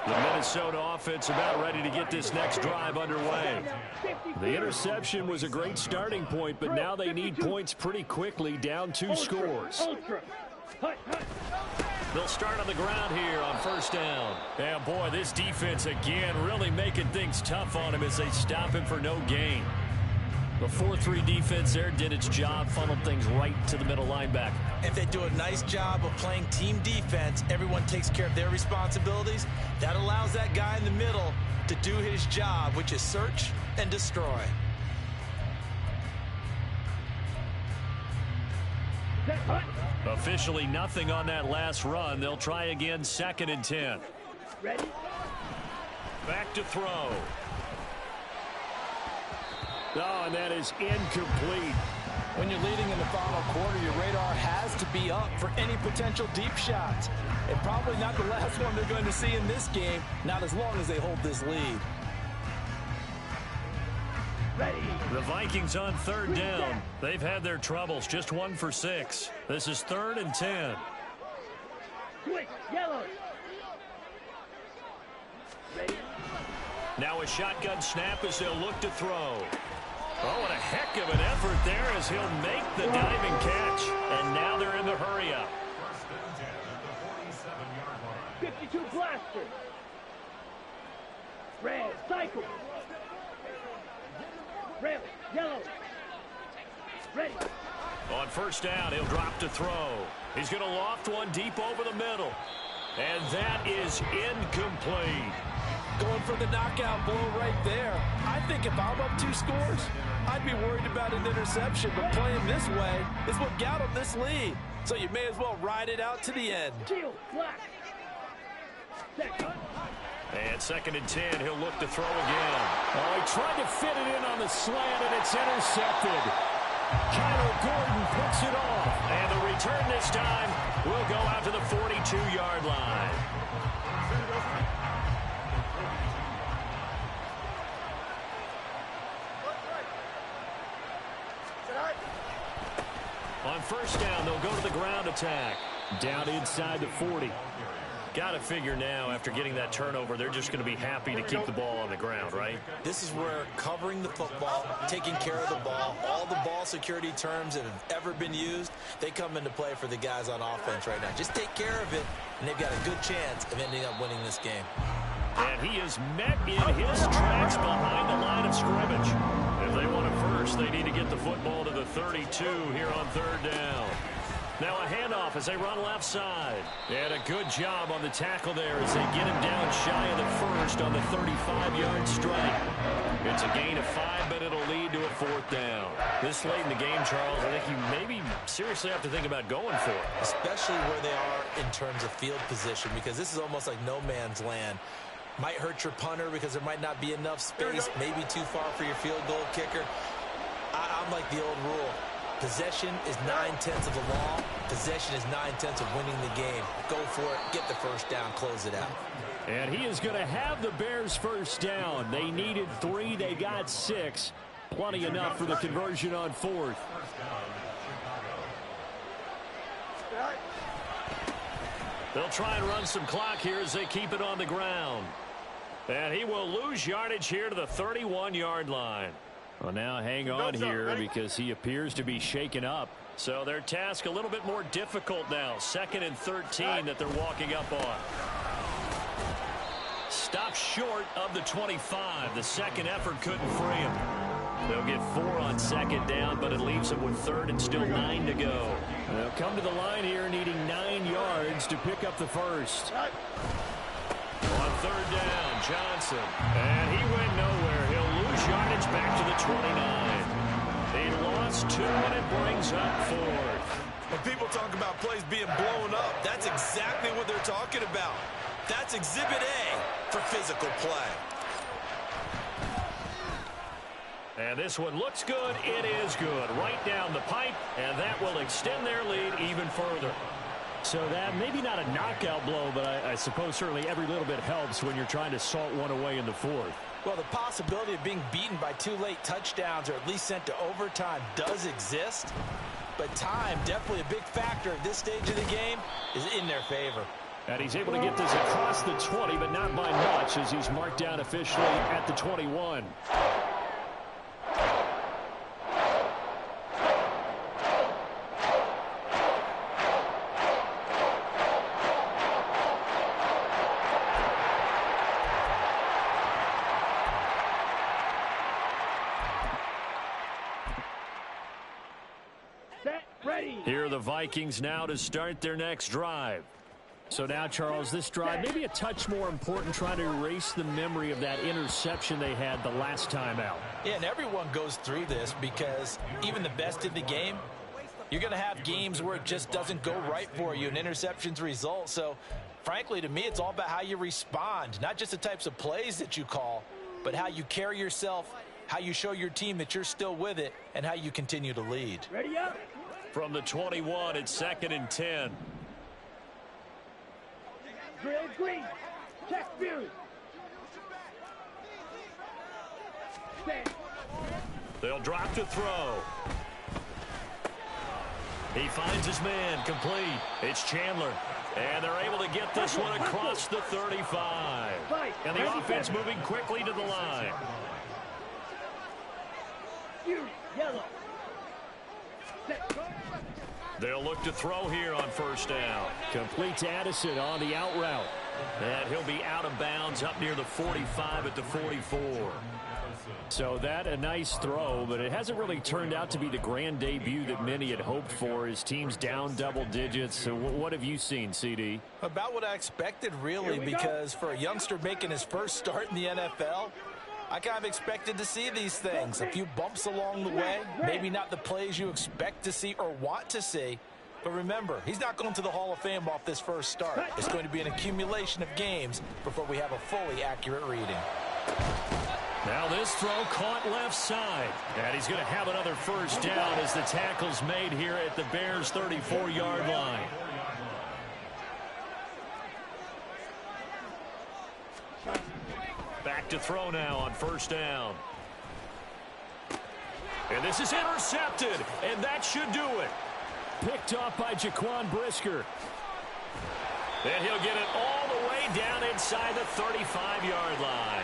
Speaker 2: The Minnesota offense about ready to get this next drive underway. The interception was a great starting point, but now they need points pretty quickly, down 2 scores. They'll start on the ground here on 1st down. And boy, this defense again really making things tough on him as they stop him for no gain. The 4-3 defense there did its job, funneled things right to the middle linebacker.
Speaker 4: If they do a nice job of playing team defense, everyone takes care of their responsibilities. That allows that guy in the middle to do his job, which is search and destroy.
Speaker 2: Officially nothing on that last run. They'll try again, 2nd and 10.
Speaker 3: Ready?
Speaker 2: Back to throw. Oh, and that is incomplete.
Speaker 5: When you're leading in the final quarter, your radar has to be up for any potential deep shots. And probably not the last one they're going to see in this game, not as long as they hold this lead.
Speaker 3: Ready.
Speaker 2: The Vikings on 3rd down. They've had their troubles, just 1 for 6. This is 3rd and 10.
Speaker 3: Quick, yellow. Ready.
Speaker 2: Now a shotgun snap as they'll look to throw. Oh, and a heck of an effort there as he'll make the diving catch. And now they're in the hurry up.
Speaker 3: 52 blaster. Red, cycle. Red, yellow. Ready.
Speaker 2: On 1st down, he'll drop to throw. He's going to loft one deep over the middle. And that is incomplete.
Speaker 5: Going for the knockout blow right there. I think if I'm up 2 scores, I'd be worried about an interception, but playing this way is what got him this lead. So you may as well ride it out to the end.
Speaker 2: And 2nd and 10, he'll look to throw again. Oh, he tried to fit it in on the slant, and it's intercepted. Kyler Gordon picks it off. And the return this time will go out to the 42-yard line. On 1st down, they'll go to the ground attack. Down inside the 40. Got to figure now, after getting that turnover, they're just going to be happy to keep the ball on the ground, right?
Speaker 4: This is where covering the football, taking care of the ball, all the ball security terms that have ever been used, they come into play for the guys on offense right now. Just take care of it, and they've got a good chance of ending up winning this game.
Speaker 2: And he is met in his tracks behind the line of scrimmage. If they want it first, they need to get the football to the 32 here on 3rd down. Now a handoff as they run left side. And a good job on the tackle there as they get him down shy of the 1st on the 35-yard strike. It's a gain of 5, but it'll lead to a 4th down. This late in the game, Charles, I think you maybe seriously have to think about going for it.
Speaker 4: Especially where they are in terms of field position, because this is almost like no man's land. Might hurt your punter because there might not be enough space, maybe too far for your field goal kicker. I'm like the old rule. Possession is 9/10 of the law. Possession is 9/10 of winning the game. Go for it. Get the 1st down. Close it out.
Speaker 2: And he is going to have the Bears 1st down. They needed 3. They got 6. Plenty enough for the conversion on 4th. They'll try and run some clock here as they keep it on the ground. And he will lose yardage here to the 31-yard line. Well, now hang on here because he appears to be shaken up. So their task a little bit more difficult now. 2nd and 13 that they're walking up on. Stop short of the 25. The second effort couldn't free him. They'll get 4 on 2nd down, but it leaves them with 3rd and still 9 to go. They'll come to the line here needing 9 yards to pick up the 1st. On 3rd down, Johnson. And he went nowhere. He'll lose yardage back to the 29. He lost 2, and it brings up 4th.
Speaker 5: When people talk about plays being blown up, that's exactly what they're talking about. That's Exhibit A for physical play.
Speaker 2: And this one looks good. It is good. Right down the pipe, and that will extend their lead even further. So that maybe not a knockout blow, but I suppose certainly every little bit helps when you're trying to salt one away in the 4th.
Speaker 4: Well, the possibility of being beaten by 2 late touchdowns or at least sent to overtime does exist. But time, definitely a big factor at this stage of the game, is in their favor.
Speaker 2: And he's able to get this across the 20, but not by much as he's marked down officially at the 21. Here are the Vikings now to start their next drive. So now, Charles, this drive maybe a touch more important, trying to erase the memory of that interception they had the last time out.
Speaker 4: Yeah, and everyone goes through this because even the best in the game, you're going to have games where it just doesn't go right for you, and interceptions result. So, frankly, to me, it's all about how you respond, not just the types of plays that you call, but how you carry yourself, how you show your team that you're still with it, and how you continue to lead.
Speaker 3: Ready up.
Speaker 2: From the 21, it's 2nd and 10.
Speaker 3: Drill green. Check view. Stand.
Speaker 2: They'll drop to throw. He finds his man, complete. It's Chandler. And they're able to get this one across the 35. And the offense moving quickly to the line.
Speaker 3: Yellow.
Speaker 2: They'll look to throw here on 1st down. Complete to Addison on the out route. And he'll be out of bounds up near the 45 at the 44. So that a nice throw, but it hasn't really turned out to be the grand debut that many had hoped for. His team's down double digits. So what have you seen, CD?
Speaker 4: About what I expected, really, because for a youngster making his first start in the NFL, I kind of expected to see these things. A few bumps along the way, maybe not the plays you expect to see or want to see. But remember, he's not going to the Hall of Fame off this first start. It's going to be an accumulation of games before we have a fully accurate reading.
Speaker 2: Now this throw caught left side. And he's going to have another first down as the tackle's made here at the Bears' 34-yard line. Back to throw now on first down. And this is intercepted, and that should do it. Picked off by Jaquan Brisker. And he'll get it all the way down inside the 35-yard line.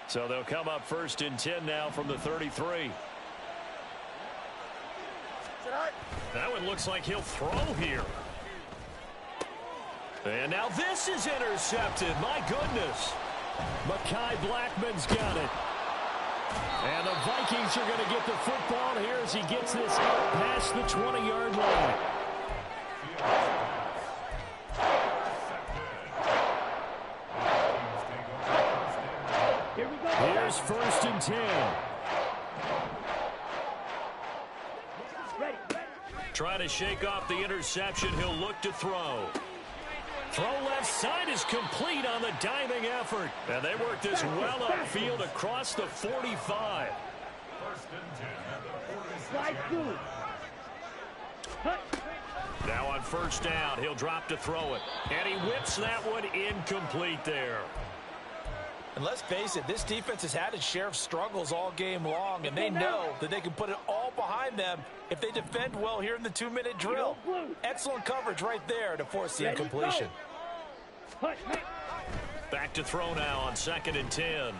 Speaker 2: So they'll come up 1st and 10 now from the 33. That one looks like he'll throw here. And now this is intercepted. My goodness. Mekhi Blackman's got it. And the Vikings are going to get the football here as he gets this out past the 20-yard line. Here's 1st and 10. Trying to shake off the interception. He'll look to throw. Throw left side is complete on the diving effort. And they work this well upfield across the 45. Now on first down, he'll drop to throw it. And he whips that one incomplete there.
Speaker 4: And let's face it, this defense has had its share of struggles all game long, and they know that they can put it all behind them if they defend well here in the 2-minute drill. Excellent coverage right there to force the incompletion.
Speaker 2: Back to throw now on 2nd and 10.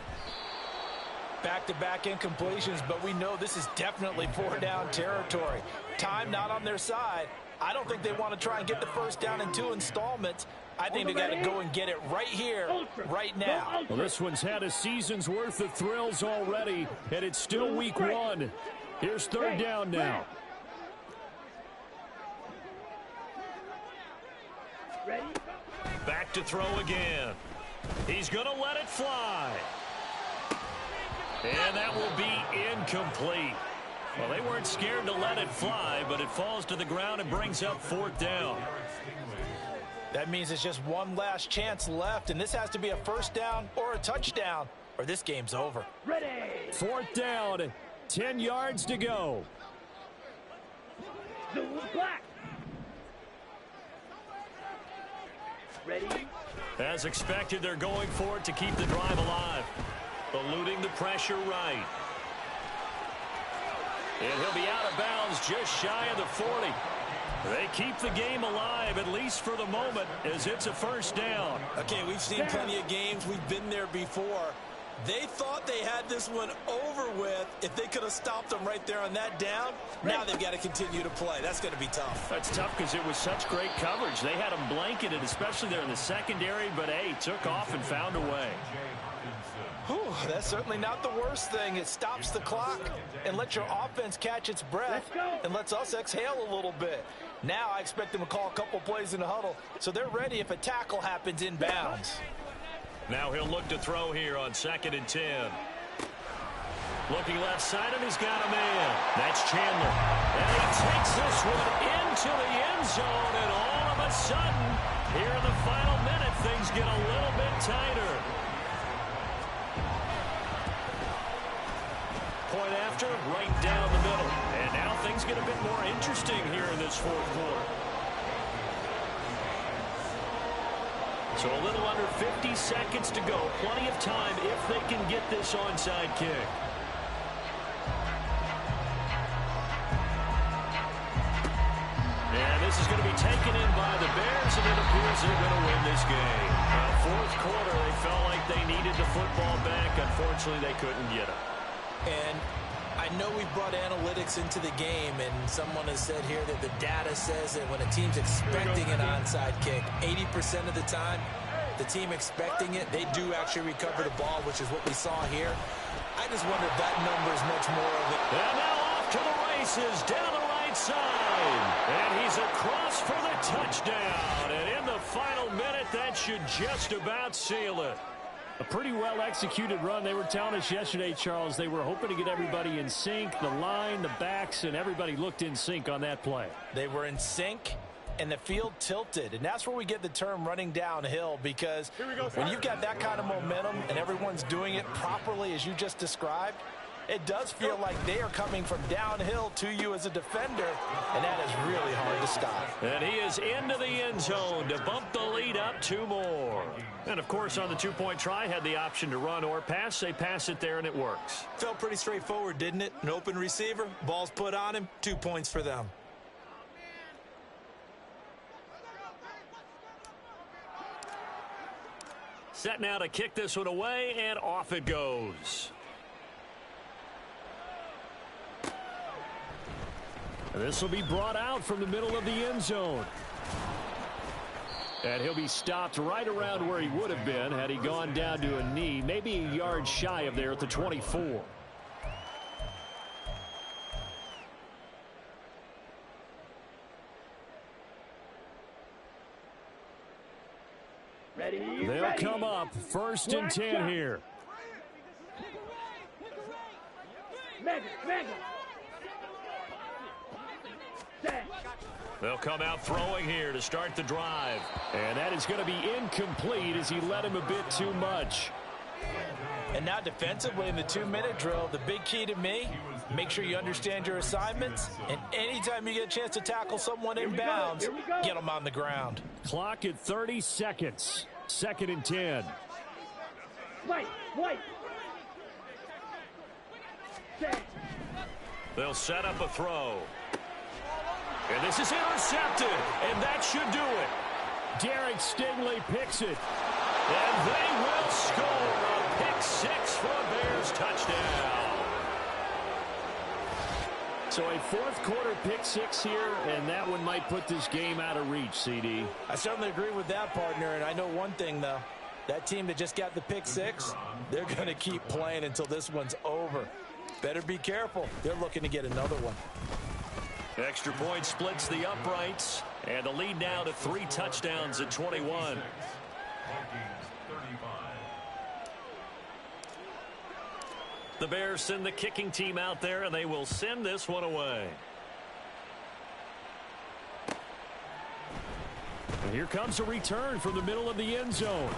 Speaker 4: Back-to-back incompletions, but we know this is definitely 4-down territory. Time not on their side. I don't think they want to try and get the first down in 2 installments. I think they got to go and get it right here, right now.
Speaker 2: Well, this one's had a season's worth of thrills already, and it's still week 1. Here's 3rd down now. Back to throw again. He's going to let it fly. And that will be incomplete. Well, they weren't scared to let it fly, but it falls to the ground and brings up 4th down.
Speaker 4: That means it's just one last chance left, and this has to be a first down or a touchdown, or this game's over.
Speaker 3: Ready.
Speaker 2: 4th down, 10 yards to go.
Speaker 3: Black. Ready.
Speaker 2: As expected, they're going for it to keep the drive alive. Eluding the pressure right. And he'll be out of bounds just shy of the 40. They keep the game alive, at least for the moment, as it's a first down.
Speaker 4: Okay, we've seen plenty of games. We've been there before. They thought they had this one over with if they could have stopped them right there on that down. Now they've got to continue to play. That's going to be tough.
Speaker 2: That's tough because it was such great coverage. They had them blanketed, especially there in the secondary, but, hey, took off and found a way.
Speaker 4: Whew, that's certainly not the worst thing. It stops the clock and lets your offense catch its breath and lets us exhale a little bit. Now I expect them to call a couple plays in the huddle, so they're ready if a tackle happens inbounds.
Speaker 2: Now he'll look to throw here on 2nd and 10. Looking left side, and he's got a man. That's Chandler. And he takes this one into the end zone, and all of a sudden, here in the final minute, things get a little bit tighter. Point after, right down the middle. And now things get a bit more interesting here in this 4th quarter. So a little under 50 seconds to go. Plenty of time if they can get this onside kick. And this is going to be taken in by the Bears, and it appears they're going to win this game. 4th quarter, they felt like they needed the football back. Unfortunately, they couldn't get it.
Speaker 4: And I know we've brought analytics into the game, and someone has said here that the data says that when a team's expecting an onside kick, 80% of the time, the team expecting it, they do actually recover the ball, which is what we saw here. I just wonder if that number is much more of it.
Speaker 2: And now off to the races, down the right side. And he's across for the touchdown. And in the final minute, that should just about seal it. A pretty well-executed run. They were telling us yesterday, Charles, they were hoping to get everybody in sync, the line, the backs, and everybody looked in sync on that play.
Speaker 4: They were in sync, and the field tilted. And that's where we get the term running downhill, because when you've got that kind of momentum and everyone's doing it properly as you just described, it does feel like they are coming from downhill to you as a defender, and that is really hard to stop.
Speaker 2: And he is into the end zone to bump the lead up 2 more. And, of course, on the two-point try, had the option to run or pass. They pass it there, and it works.
Speaker 4: Felt pretty straightforward, didn't it? An open receiver, ball's put on him, 2 points for them.
Speaker 2: Set now to kick this one away, and off it goes. And this will be brought out from the middle of the end zone. And he'll be stopped right around where he would have been had he gone down to a knee, maybe a yard shy of there at the 24. They'll come up 1st and 10 here. They'll come out throwing here to start the drive. And that is going to be incomplete as he led him a bit too much.
Speaker 4: And now defensively in the 2-minute drill, the big key to me, make sure you understand your assignments. And anytime you get a chance to tackle someone in bounds, get them on the ground.
Speaker 2: Clock at 30 seconds. 2nd and 10.
Speaker 3: White.
Speaker 2: They'll set up a throw. And this is intercepted, and that should do it. Derek Stingley picks it. And they will score a pick 6 for a Bears touchdown. So a 4th quarter pick 6 here, and that one might put this game out of reach, CD.
Speaker 4: I certainly agree with that, partner, and I know one thing, though. That team that just got the pick 6, they're going to keep playing until this one's over. Better be careful. They're looking to get another one.
Speaker 2: Extra point splits the uprights, and the lead now to 3 touchdowns at 21. The Bears send the kicking team out there, and they will send this one away. And here comes a return from the middle of the end zone.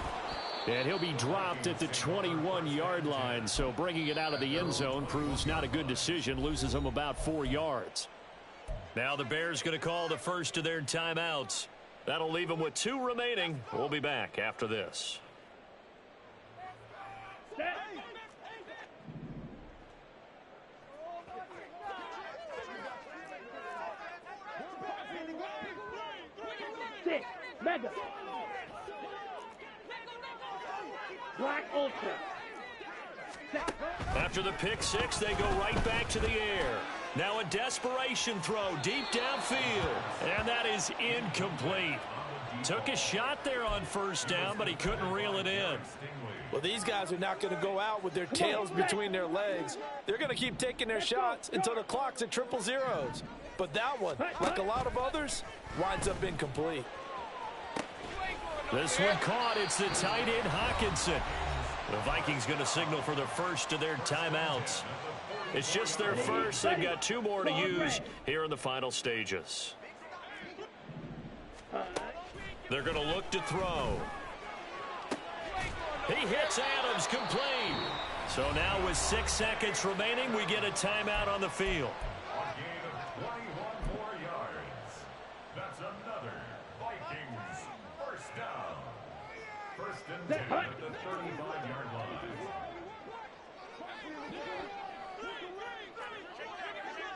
Speaker 2: And he'll be dropped at the 21-yard line, so bringing it out of the end zone proves not a good decision, loses him about 4 yards. Now the Bears going to call the first of their timeouts. That'll leave them with 2 remaining. We'll be back after this.
Speaker 3: Mega. Black Ultra.
Speaker 2: After the pick 6, they go right back to the air. Now a desperation throw deep downfield. And that is incomplete. Took a shot there on 1st down, but he couldn't reel it in.
Speaker 4: Well, these guys are not going to go out with their tails between their legs. They're going to keep taking their shots until the clock's at 000. But that one, like a lot of others, winds up incomplete.
Speaker 2: This one caught. It's the tight end, Hawkinson. The Vikings going to signal for the first of their timeouts. It's just their first. They've got 2 more to use here in the final stages. They're going to look to throw. He hits Adams, complete. So now with 6 seconds remaining, we get a timeout on the field.
Speaker 6: That's another Vikings first down. 1st and 10 at the 35-yard line.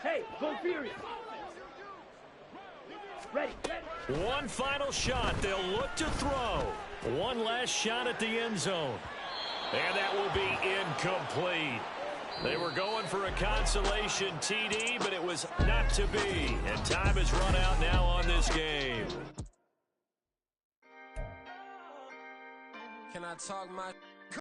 Speaker 3: Hey, go Furious. Ready.
Speaker 2: One final shot. They'll look to throw. One last shot at the end zone. And that will be incomplete. They were going for a consolation TD, but it was not to be. And time has run out now on this game.
Speaker 1: Can I talk my...